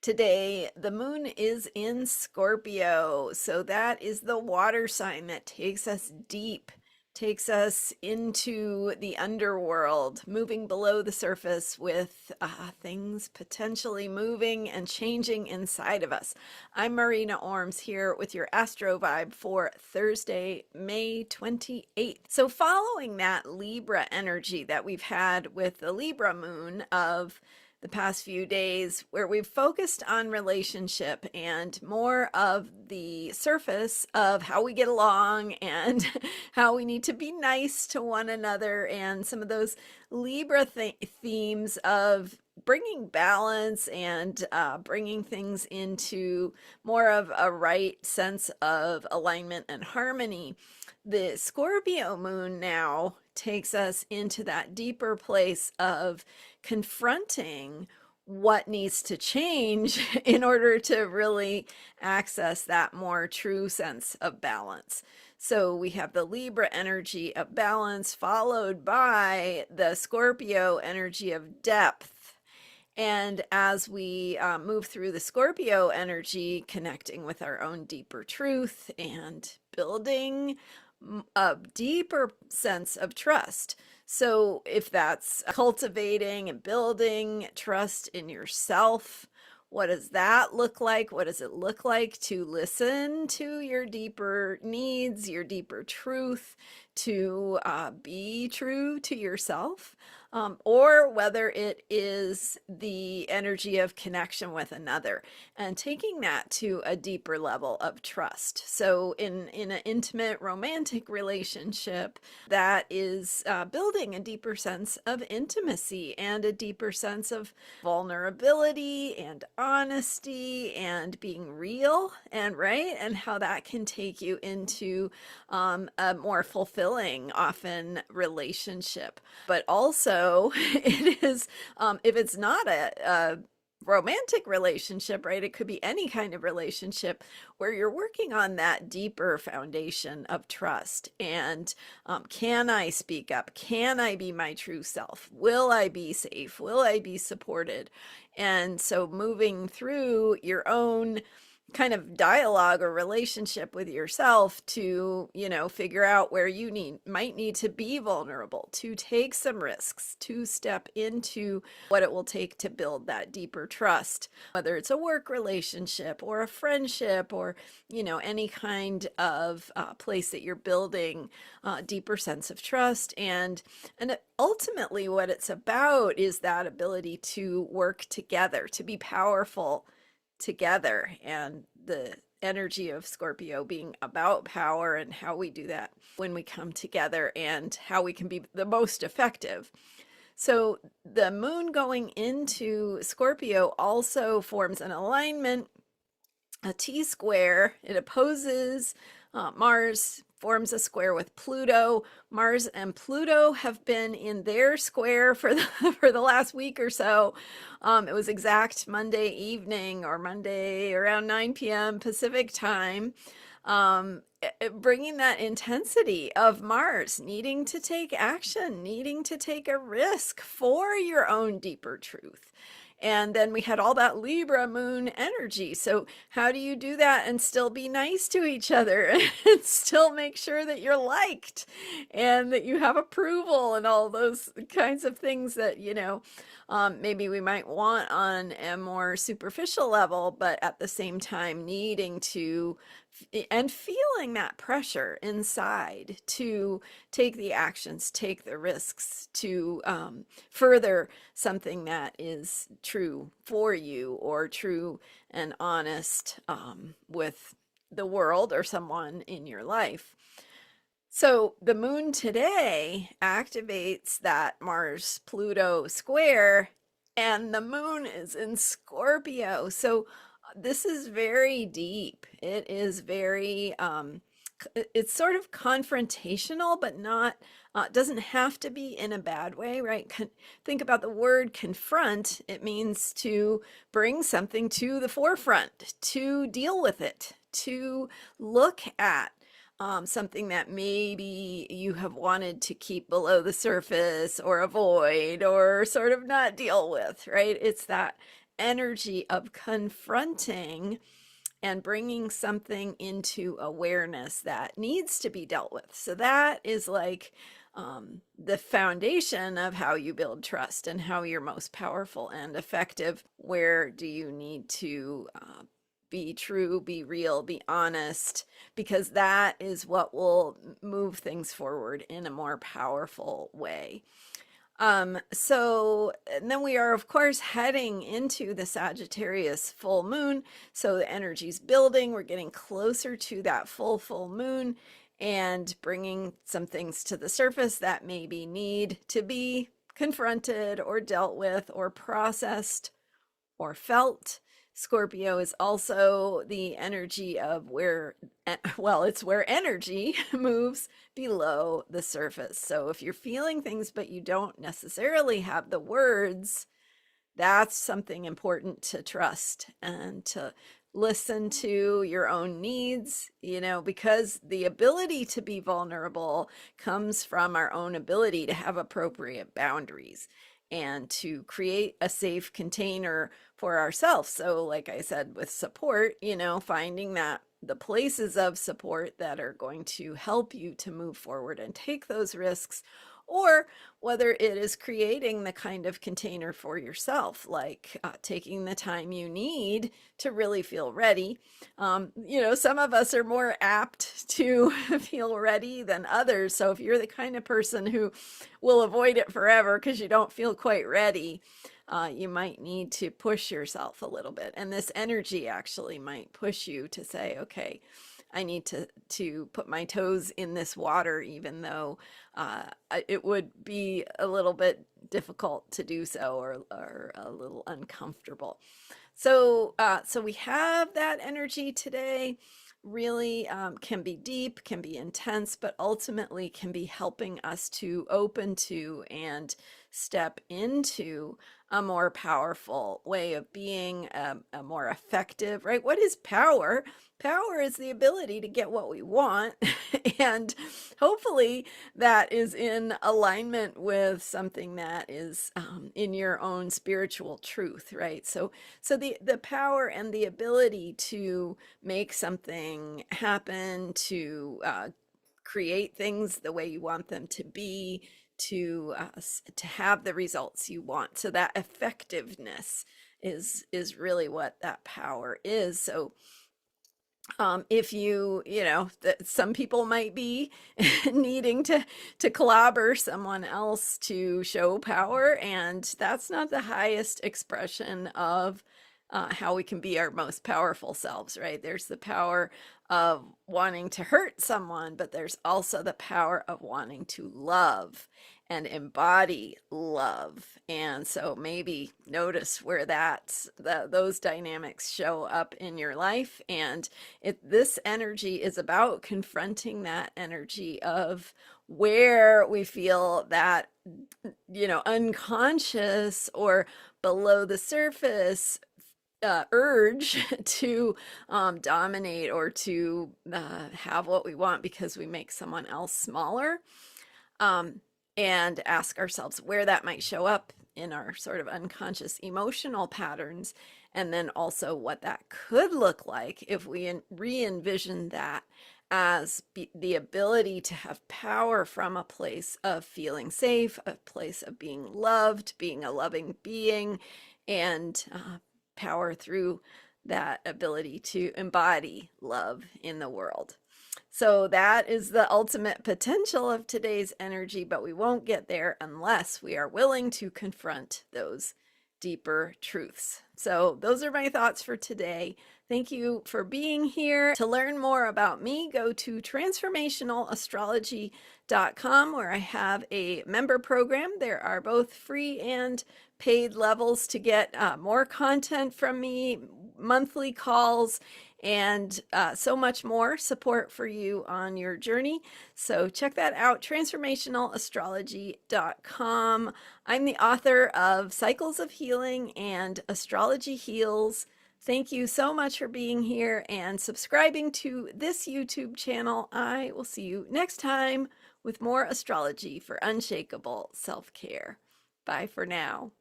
Today, the moon is in Scorpio. So that is the water sign that takes us deep, takes us into the underworld, moving below the surface with things potentially moving and changing inside of us. I'm Marina Orms here with your Astro Vibe for Thursday, May 28th. So, following that Libra energy that we've had with the Libra moon of the past few days, where we've focused on relationship and more of the surface of how we get along and how we need to be nice to one another, and some of those Libra themes of bringing balance and bringing things into more of a right sense of alignment and harmony. The Scorpio moon now takes us into that deeper place of confronting what needs to change in order to really access that more true sense of balance. So we have the Libra energy of balance followed by the Scorpio energy of depth. And as we move through the Scorpio energy, connecting with our own deeper truth and building a deeper sense of trust. So if that's cultivating and building trust in yourself, what does that look like? What does it look like to listen to your deeper needs, your deeper truth, to be true to yourself? Or whether it is the energy of connection with another and taking that to a deeper level of trust. So in an intimate romantic relationship, that is building a deeper sense of intimacy and a deeper sense of vulnerability and honesty and being real and right, and how that can take you into a more fulfilling, often, relationship. But also, it is, if it's not a romantic relationship, right? It could be any kind of relationship where you're working on that deeper foundation of trust. And can I speak up? Can I be my true self? Will I be safe? Will I be supported? And so moving through your own kind of dialogue or relationship with yourself to, figure out where you might need to be vulnerable, to take some risks, to step into what it will take to build that deeper trust, whether it's a work relationship or a friendship or, any kind of place that you're building a deeper sense of trust. And ultimately what it's about is that ability to work together, to be powerful together, and the energy of Scorpio being about power and how we do that when we come together and how we can be the most effective. So the moon going into Scorpio also forms an alignment, a T square. It opposes Mars, forms a square with Pluto. Mars and Pluto have been in their square for the last week or so. It was exact Monday evening, or Monday around 9 p.m. Pacific time, bringing that intensity of Mars needing to take action, needing to take a risk for your own deeper truth. And then we had all that Libra moon energy. So how do you do that and still be nice to each other and still make sure that you're liked and that you have approval and all those kinds of things that, maybe we might want on a more superficial level, but at the same time needing to and feeling that pressure inside to take the actions, take the risks to further something that is true for you or true and honest with the world or someone in your life. So the moon today activates that Mars-Pluto square, and the moon is in Scorpio. So this is very deep. It is very, it's sort of confrontational, but not, doesn't have to be in a bad way, right? Think about the word confront. It means to bring something to the forefront, to deal with it, to look at something that maybe you have wanted to keep below the surface or avoid or sort of not deal with, right? It's that energy of confronting and bringing something into awareness that needs to be dealt with. So that is like the foundation of how you build trust and how you're most powerful and effective. Where do you need to be true, be real, be honest? Because that is what will move things forward in a more powerful way. And then we are, of course, heading into the Sagittarius full moon. So the energy's building. We're getting closer to that full moon and bringing some things to the surface that maybe need to be confronted or dealt with or processed or felt. Scorpio is also the energy of where, well, it's where energy moves below the surface. So if you're feeling things, but you don't necessarily have the words, that's something important to trust and to listen to your own needs, because the ability to be vulnerable comes from our own ability to have appropriate boundaries and to create a safe container for ourselves. So like I said, with support, finding that the places of support that are going to help you to move forward and take those risks, or whether it is creating the kind of container for yourself, like taking the time you need to really feel ready. Some of us are more apt to feel ready than others. So if you're the kind of person who will avoid it forever because you don't feel quite ready, you might need to push yourself a little bit. And this energy actually might push you to say, okay, I need to put my toes in this water, even though it would be a little bit difficult to do so, or a little uncomfortable. So we have that energy today. Really can be deep, can be intense, but ultimately can be helping us to open to and step into a more powerful way of being, a more effective, right? What is power? Power is the ability to get what we want. And hopefully that is in alignment with something that is in your own spiritual truth, right? So the power and the ability to make something happen, to create things the way you want them to be, to have the results you want. So that effectiveness is really what that power is. So if some people might be needing to clobber someone else to show power, and that's not the highest expression of how we can be our most powerful selves, right? There's the power of wanting to hurt someone, but there's also the power of wanting to love and embody love. And so maybe notice where those dynamics show up in your life. And this energy is about confronting that energy of where we feel that, unconscious or below the surface urge to dominate or to have what we want because we make someone else smaller, and ask ourselves where that might show up in our sort of unconscious emotional patterns, and then also what that could look like if we re-envision that as the ability to have power from a place of feeling safe, a place of being loved, being a loving being, and power through that ability to embody love in the world. So that is the ultimate potential of today's energy, but we won't get there unless we are willing to confront those deeper truths. So those are my thoughts for today. Thank you for being here. To learn more about me, go to transformationalastrology.com, where I have a member program. There are both free and paid levels to get more content from me, monthly calls, and so much more support for you on your journey. So check that out, transformationalastrology.com. I'm the author of Cycles of Healing and Astrology Heals. Thank you so much for being here and subscribing to this YouTube channel. I will see you next time with more astrology for unshakable self-care. Bye for now.